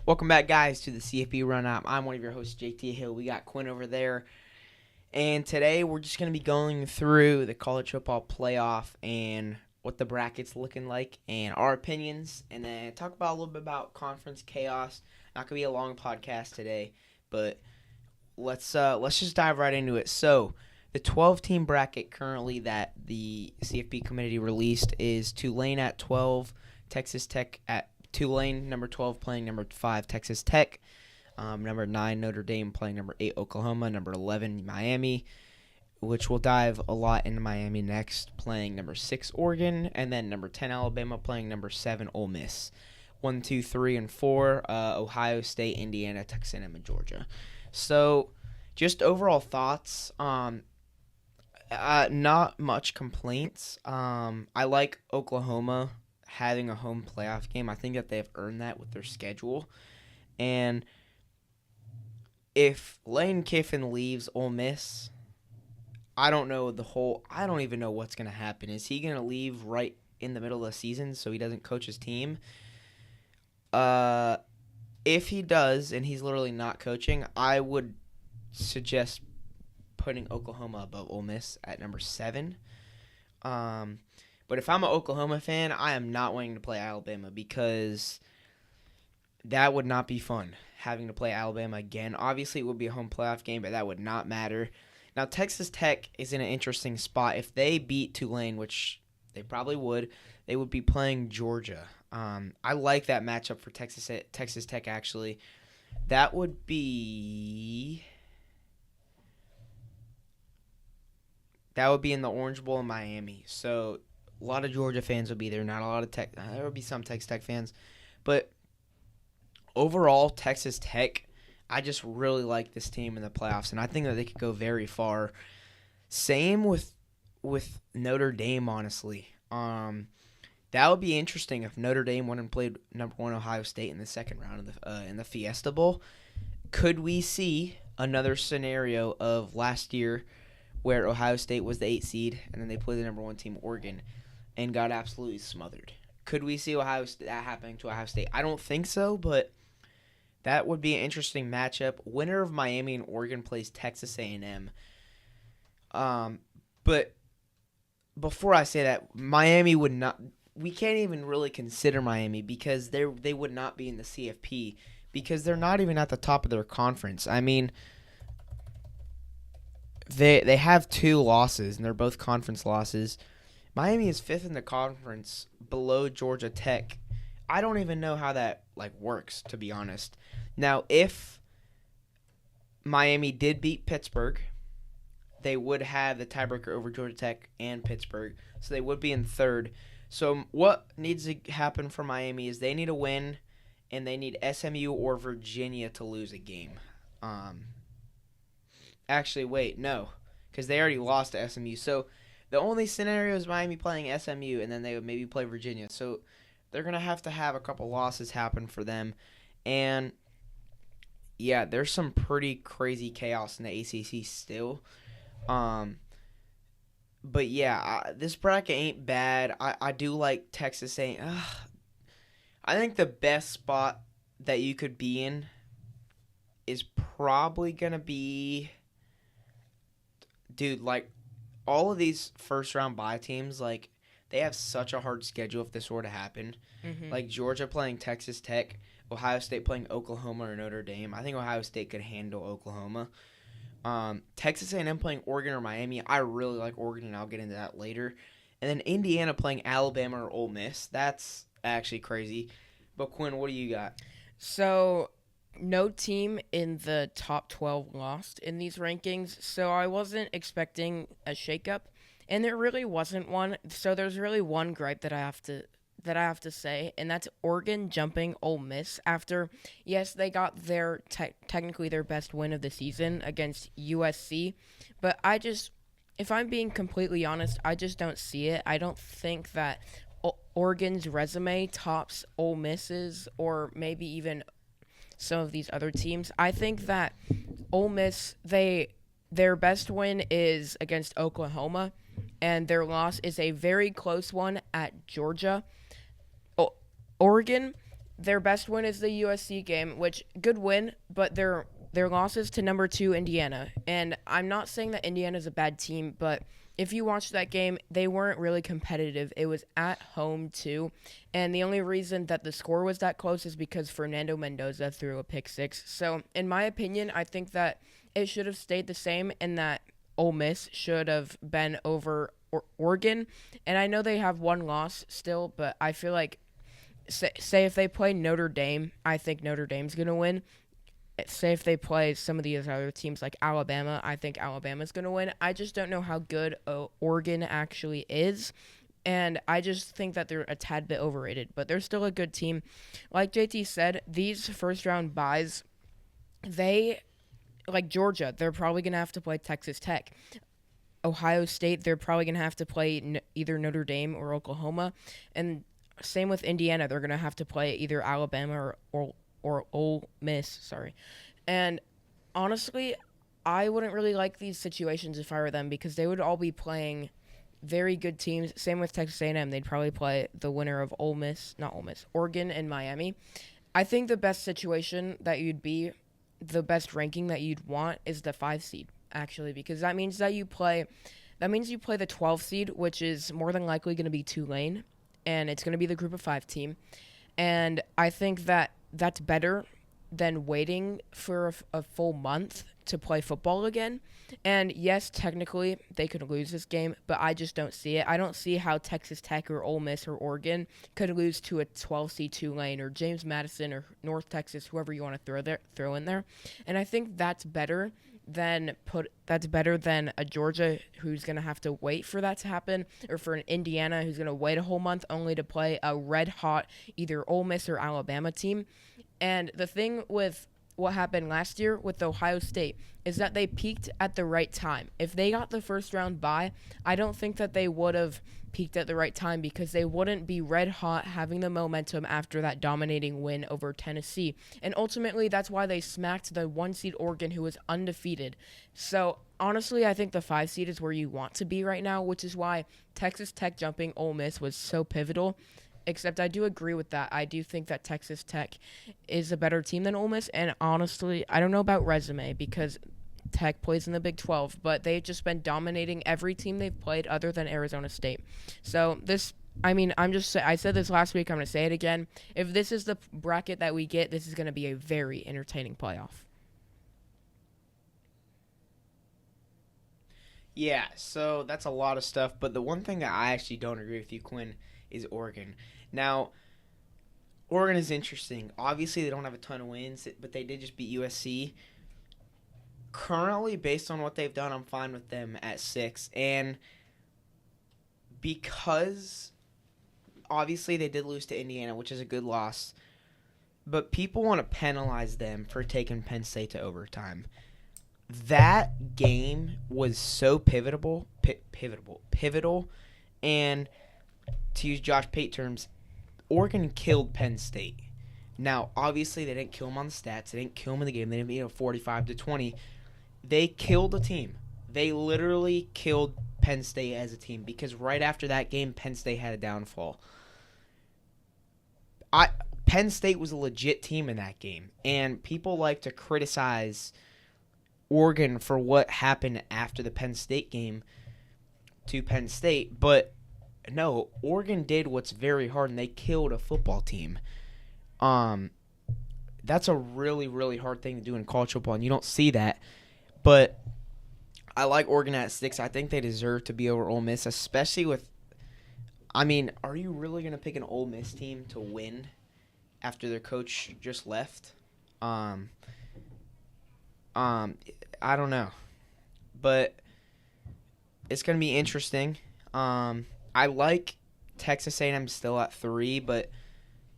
Welcome back, guys, to the CFB Run-Up. I'm one of your hosts, JT Hill. We got Quinn over there. And today we're just going to be going through the college football playoff and what the bracket's looking like and our opinions. And then talk about a little bit about conference chaos. Not going to be a long podcast today, but let's just dive right into it. So the 12-team bracket currently that the CFB committee released is Tulane at 12, Texas Tech at Tulane, number 12, playing number 5, Texas Tech. Number 9, Notre Dame, playing number 8, Oklahoma. Number 11, Miami, which we'll dive a lot into Miami next, playing number 6, Oregon. And then number 10, Alabama, playing number 7, Ole Miss. 1, 2, 3, and 4, Ohio State, Indiana, Texas A&M, and Georgia. So just overall thoughts, not much complaints. I like Oklahoma having a home playoff game. I think that they've earned that with their schedule. And if Lane Kiffin leaves Ole Miss, I don't even know what's going to happen. Is he going to leave right in the middle of the season so he doesn't coach his team? If he does, and he's literally not coaching, I would suggest putting Oklahoma above Ole Miss at number 7. But if I'm an Oklahoma fan, I am not wanting to play Alabama because that would not be fun, having to play Alabama again. Obviously, it would be a home playoff game, but that would not matter. Now, Texas Tech is in an interesting spot. If they beat Tulane, which they probably would, they would be playing Georgia. I like that matchup for Texas Tech, actually. That would be in the Orange Bowl in Miami. So a lot of Georgia fans will be there. Not a lot of Tech. There will be some Texas Tech fans, but overall, Texas Tech, I just really like this team in the playoffs, and I think that they could go very far. Same with Notre Dame, honestly. That would be interesting if Notre Dame went and played number 1 Ohio State in the second round of in the Fiesta Bowl. Could we see another scenario of last year where Ohio State was the 8 seed and then they played the number 1 team, Oregon, and got absolutely smothered? Could we see that happening to Ohio State? I don't think so, but that would be an interesting matchup. Winner of Miami and Oregon plays Texas A&M. But before I say that, Miami would not. We can't even really consider Miami because they would not be in the CFP because they're not even at the top of their conference. I mean, they have 2 losses and they're both conference losses. Miami is 5th in the conference, below Georgia Tech. I don't even know how that works, to be honest. Now, if Miami did beat Pittsburgh, they would have the tiebreaker over Georgia Tech and Pittsburgh, so they would be in 3rd. So what needs to happen for Miami is they need a win, and they need SMU or Virginia to lose a game. Actually, wait, no, because they already lost to SMU. So the only scenario is Miami playing SMU, and then they would maybe play Virginia. So they're going to have a couple losses happen for them. And, yeah, there's some pretty crazy chaos in the ACC still. But, yeah, this bracket ain't bad. I do like Texas A&M. I think the best spot that you could be in is probably going to be, dude, all of these first-round bye teams, they have such a hard schedule if this were to happen. Mm-hmm. Georgia playing Texas Tech, Ohio State playing Oklahoma or Notre Dame. I think Ohio State could handle Oklahoma. Texas A&M playing Oregon or Miami. I really like Oregon, and I'll get into that later. And then Indiana playing Alabama or Ole Miss. That's actually crazy. But, Quinn, what do you got? So, no team in the top 12 lost in these rankings, so I wasn't expecting a shakeup, and there really wasn't one. So there's really one gripe that I have to say, and that's Oregon jumping Ole Miss after, yes, they got their technically their best win of the season against USC, but if I'm being completely honest, I just don't see it. I don't think that Oregon's resume tops Ole Miss's or maybe even some of these other teams. I think that Ole Miss, their best win is against Oklahoma, and their loss is a very close one at Georgia. Oregon, Their best win is the USC game, which good win, but their losses to number 2 Indiana. And I'm not saying that Indiana is a bad team, but if you watched that game, they weren't really competitive. It was at home too, and the only reason that the score was that close is because Fernando Mendoza threw a pick six. So, in my opinion, I think that it should have stayed the same, and that Ole Miss should have been over Oregon. And I know they have one loss still, but I feel like say if they play Notre Dame, I think Notre Dame's gonna win. Say if they play some of these other teams like Alabama, I think Alabama's going to win. I just don't know how good Oregon actually is. And I just think that they're a tad bit overrated, but they're still a good team. Like JT said, these first round buys, they, like Georgia, they're probably going to have to play Texas Tech. Ohio State, they're probably going to have to play either Notre Dame or Oklahoma. And same with Indiana, they're going to have to play either Alabama or Ole Miss, sorry. And honestly, I wouldn't really like these situations if I were them because they would all be playing very good teams. Same with Texas A&M. They'd probably play the winner of Oregon and Miami. I think the best situation that you'd be, the best ranking that you'd want is the 5 seed, actually, because that means you play the 12 seed, which is more than likely going to be Tulane, and it's going to be the group of 5 team. And I think that that's better than waiting for a full month to play football again. And yes, technically they could lose this game, but I just don't see it. I don't see how Texas Tech or Ole Miss or Oregon could lose to a 12-seed Tulane or James Madison or North Texas, whoever you want to throw in there. And I think that's better than a Georgia who's going to have to wait for that to happen, or for an Indiana who's going to wait a whole month only to play a red-hot either Ole Miss or Alabama team. And the thing with what happened last year with Ohio State is that they peaked at the right time. If they got the first round bye, I don't think that they would have peaked at the right time because they wouldn't be red hot having the momentum after that dominating win over Tennessee. And ultimately, that's why they smacked the 1 seed Oregon, who was undefeated. So honestly, I think the 5 seed is where you want to be right now, which is why Texas Tech jumping Ole Miss was so pivotal. Except I do agree with that. I do think that Texas Tech is a better team than Ole Miss. And honestly, I don't know about resume because Tech plays in the Big 12, but they've just been dominating every team they've played other than Arizona State. So I said this last week, I'm going to say it again. If this is the bracket that we get, this is going to be a very entertaining playoff. Yeah, so that's a lot of stuff. But the one thing that I actually don't agree with you, Quinn, is Oregon. Now, Oregon is interesting. Obviously, they don't have a ton of wins, but they did just beat USC. Currently, based on what they've done, I'm fine with them at 6. And because, obviously, they did lose to Indiana, which is a good loss, but people want to penalize them for taking Penn State to overtime. That game was so pivotal, and to use Josh Pate terms, Oregon killed Penn State. Now, obviously, they didn't kill them on the stats. They didn't kill them in the game. They didn't beat them 45-20. They killed the team. They literally killed Penn State as a team because right after that game, Penn State had a downfall. Penn State was a legit team in that game, and people like to criticize Oregon for what happened after the Penn State game to Penn State, but no, Oregon did what's very hard, and they killed a football team. That's a really, really hard thing to do in college football, and you don't see that. But I like Oregon at 6. I think they deserve to be over Ole Miss, especially with – are you really going to pick an Ole Miss team to win after their coach just left? I don't know. But it's going to be interesting. I like Texas A&M still at 3, but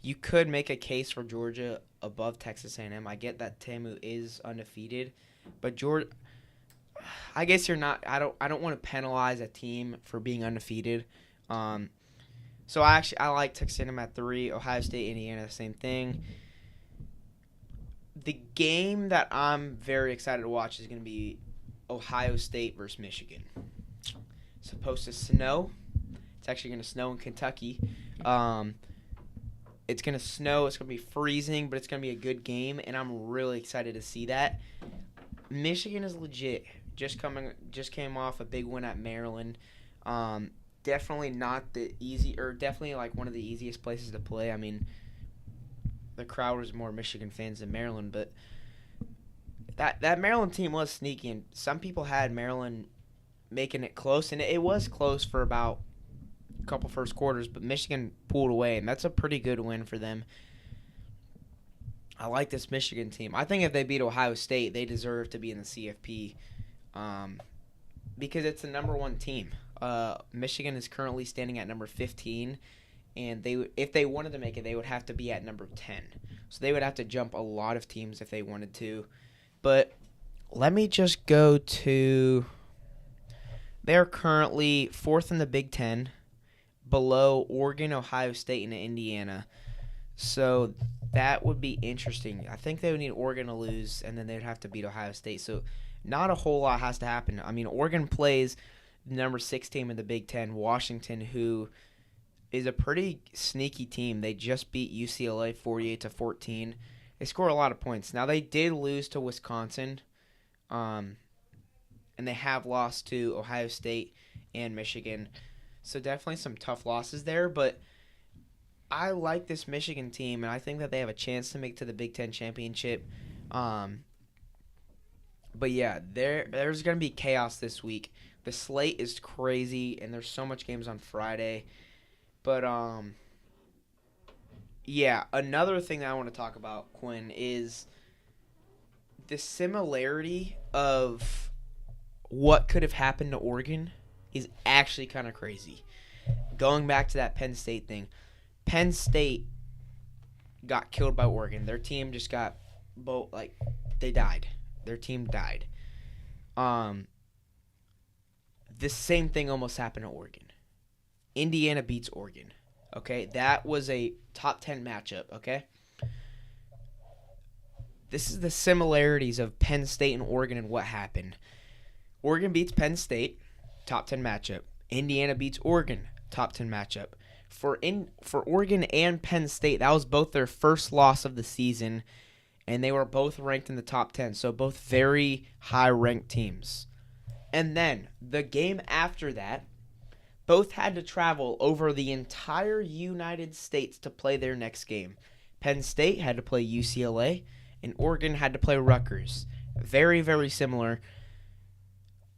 you could make a case for Georgia above Texas A&M. I get that TAMU is undefeated, but Georgia, I guess you're not. I don't want to penalize a team for being undefeated. So I like Texas A&M at 3. Ohio State, Indiana, the same thing. The game that I'm very excited to watch is going to be Ohio State versus Michigan. It's supposed to snow. It's actually going to snow in Kentucky. It's going to snow. It's going to be freezing, but it's going to be a good game, and I'm really excited to see that. Michigan is legit. Just came off a big win at Maryland. Definitely not the easy, or definitely like one of the easiest places to play. I mean, the crowd was more Michigan fans than Maryland, but that Maryland team was sneaky, and some people had Maryland making it close, and it was close for about a couple first quarters, but Michigan pulled away, and that's a pretty good win for them. I like this Michigan team. I think if they beat Ohio State, they deserve to be in the CFP because it's the number one team. Michigan is currently standing at number 15, and if they wanted to make it, they would have to be at number 10. So they would have to jump a lot of teams if they wanted to. But let me just go to – they're currently fourth in the Big Ten, below Oregon, Ohio State, and Indiana. So that would be interesting. I think they would need Oregon to lose, and then they'd have to beat Ohio State. So not a whole lot has to happen. I mean, Oregon plays the number 6 team in the Big Ten, Washington, who is a pretty sneaky team. They just beat UCLA 48-14. They score a lot of points. Now, they did lose to Wisconsin, and they have lost to Ohio State and Michigan. So definitely some tough losses there, but I like this Michigan team, and I think that they have a chance to make to the Big Ten championship. But yeah, there's going to be chaos this week. The slate is crazy, and there's so much games on Friday. But yeah, another thing that I want to talk about, Quinn, is the similarity of what could have happened to Oregon is actually kind of crazy. Going back to that Penn State thing, Penn State got killed by Oregon. Their team just got they died. Their team died. The same thing almost happened to Oregon. Indiana beats Oregon. Okay, that was a top 10 matchup. Okay, this is the similarities of Penn State and Oregon and what happened. Oregon beats Penn State, top 10 matchup. Indiana beats Oregon, top 10 matchup. For Oregon and Penn State, that was both their first loss of the season, and they were both ranked in the top 10, so both very high-ranked teams. And then, the game after that, both had to travel over the entire United States to play their next game. Penn State had to play UCLA, and Oregon had to play Rutgers. Very, very similar.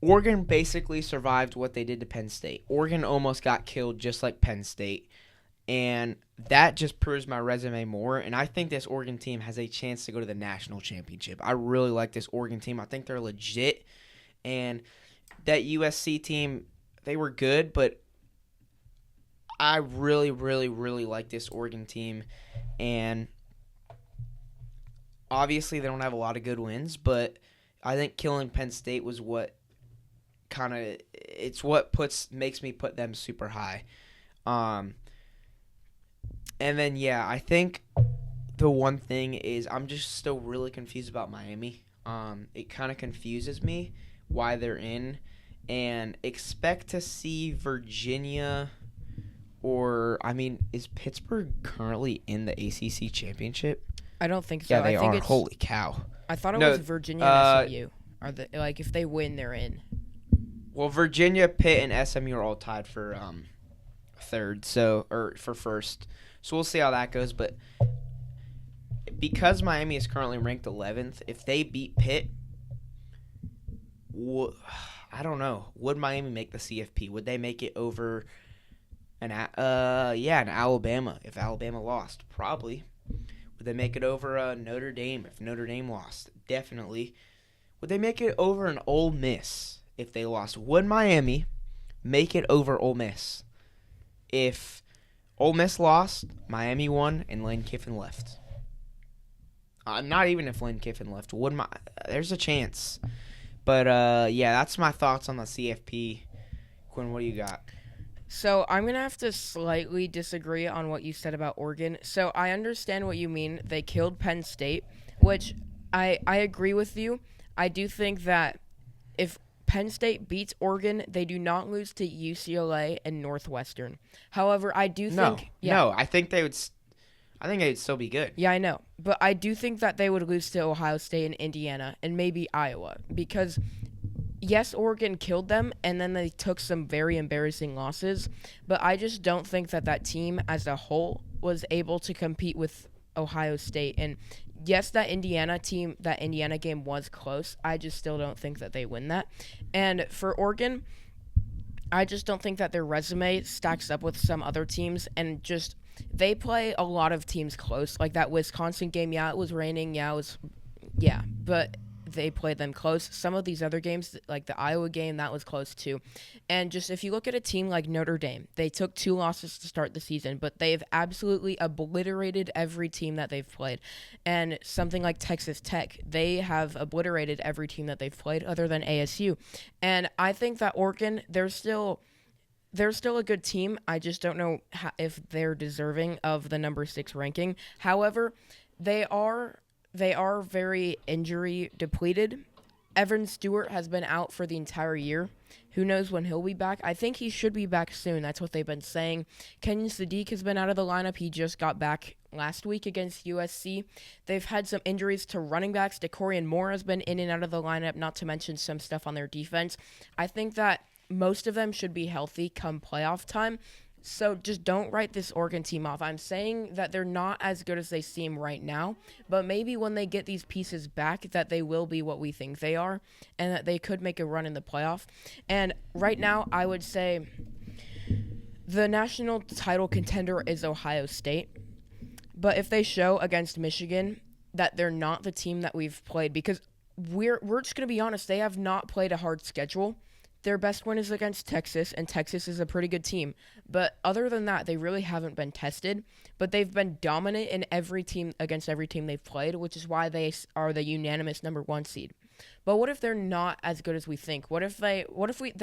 Oregon basically survived what they did to Penn State. Oregon almost got killed just like Penn State. And that just proves my resume more. And I think this Oregon team has a chance to go to the national championship. I really like this Oregon team. I think they're legit. And that USC team, they were good, but I really, really, really like this Oregon team. And obviously they don't have a lot of good wins, but I think killing Penn State was what makes me put them super high. And then, yeah, I think the one thing is I'm just still really confused about Miami. It kind of confuses me why they're in, and expect to see Virginia is Pittsburgh currently in the ACC championship? I don't think so. Yeah, they I think are. Holy cow. I thought it was Virginia and SMU. If they win, they're in. Well, Virginia, Pitt, and SMU are all tied for third, or for first. So we'll see how that goes. But because Miami is currently ranked 11th, if they beat Pitt, I don't know. Would Miami make the CFP? Would they make it over an Alabama if Alabama lost? Probably. Would they make it over Notre Dame if Notre Dame lost? Definitely. Would they make it over an Ole Miss if they lost? Would Miami make it over Ole Miss if Ole Miss lost, Miami won, and Lane Kiffin left? Not even if Lane Kiffin left. There's a chance. But, yeah, that's my thoughts on the CFP. Quinn, what do you got? So I'm going to have to slightly disagree on what you said about Oregon. So I understand what you mean. They killed Penn State, which I agree with you. I do think that if Penn State beats Oregon, they do not lose to UCLA and Northwestern. However, I do think... No, I think they would... I think it'd still be good. Yeah, I know. But I do think that they would lose to Ohio State and Indiana and maybe Iowa because, yes, Oregon killed them and then they took some very embarrassing losses. But I just don't think that that team as a whole was able to compete with Ohio State. And yes, that Indiana game was close. I just still don't think that they win that. And for Oregon, I just don't think that their resume stacks up with some other teams, and just they play a lot of teams close. Like that Wisconsin game, yeah, it was raining, but they played them close. Some of these other games, like the Iowa game, that was close too. And just if you look at a team like Notre Dame, they took 2 losses to start the season, but they've absolutely obliterated every team that they've played. And something like Texas Tech, they have obliterated every team that they've played other than ASU. And I think that Oregon, they're still a good team. I just don't know if they're deserving of the number 6 ranking. However, they are very injury depleted. Evan Stewart has been out for the entire year. Who knows when he'll be back? I think he should be back soon. That's what they've been saying. Kenyon Sadiq has been out of the lineup. He just got back last week against USC. They've had some injuries to running backs. DeCorian Moore has been in and out of the lineup, not to mention some stuff on their defense. I think that most of them should be healthy come playoff time. So just don't write this Oregon team off. I'm saying that they're not as good as they seem right now, but maybe when they get these pieces back that they will be what we think they are and that they could make a run in the playoff. And right now, I would say the national title contender is Ohio State. But if they show against Michigan that they're not the team that we've played, because we're just going to be honest, they have not played a hard schedule. Their best win is against Texas, and Texas is a pretty good team. But other than that, they really haven't been tested. But they've been dominant in every team against every team they've played, which is why they are the unanimous number 1 seed. But what if they're not as good as we think? What if they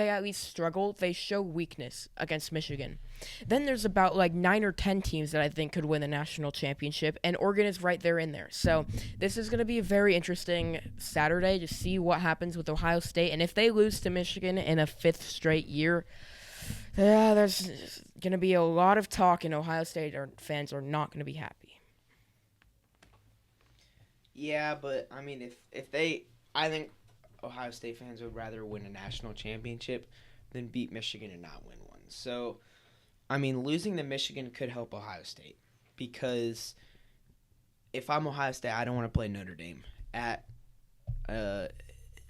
at least struggle? They show weakness against Michigan. Then there's about like 9 or 10 teams that I think could win the national championship, and Oregon is right there in there. So this is going to be a very interesting Saturday to see what happens with Ohio State. And if they lose to Michigan in a 5th straight year, there's going to be a lot of talk, and Ohio State fans are not going to be happy. Yeah, but I mean, I think Ohio State fans would rather win a national championship than beat Michigan and not win one. So, I mean, losing to Michigan could help Ohio State because if I'm Ohio State, I don't want to play Notre Dame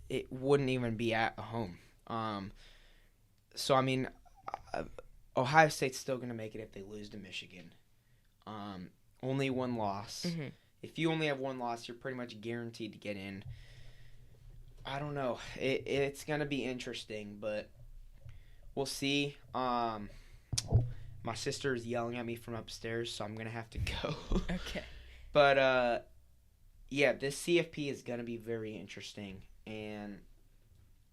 it wouldn't even be at home. So, I mean, Ohio State's still going to make it if they lose to Michigan. Only 1 loss. Mm-hmm. If you only have 1 loss, you're pretty much guaranteed to get in. I don't know. It's going to be interesting, but we'll see. My sister is yelling at me from upstairs, so I'm going to have to go. Okay. But, yeah, this CFP is going to be very interesting, and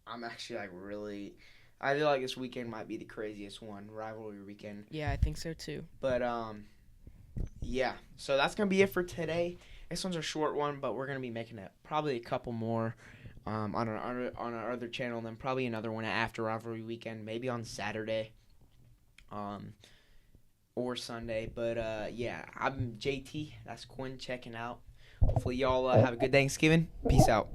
I'm actually, I feel like this weekend might be the craziest one, rivalry weekend. Yeah, I think so too. But, yeah, so that's going to be it for today. This one's a short one, but we're going to be making probably a couple more on our other channel, and then probably another one after rivalry weekend, maybe on Saturday or Sunday. But, yeah, I'm JT. That's Quinn checking out. Hopefully y'all have a good Thanksgiving. Peace out.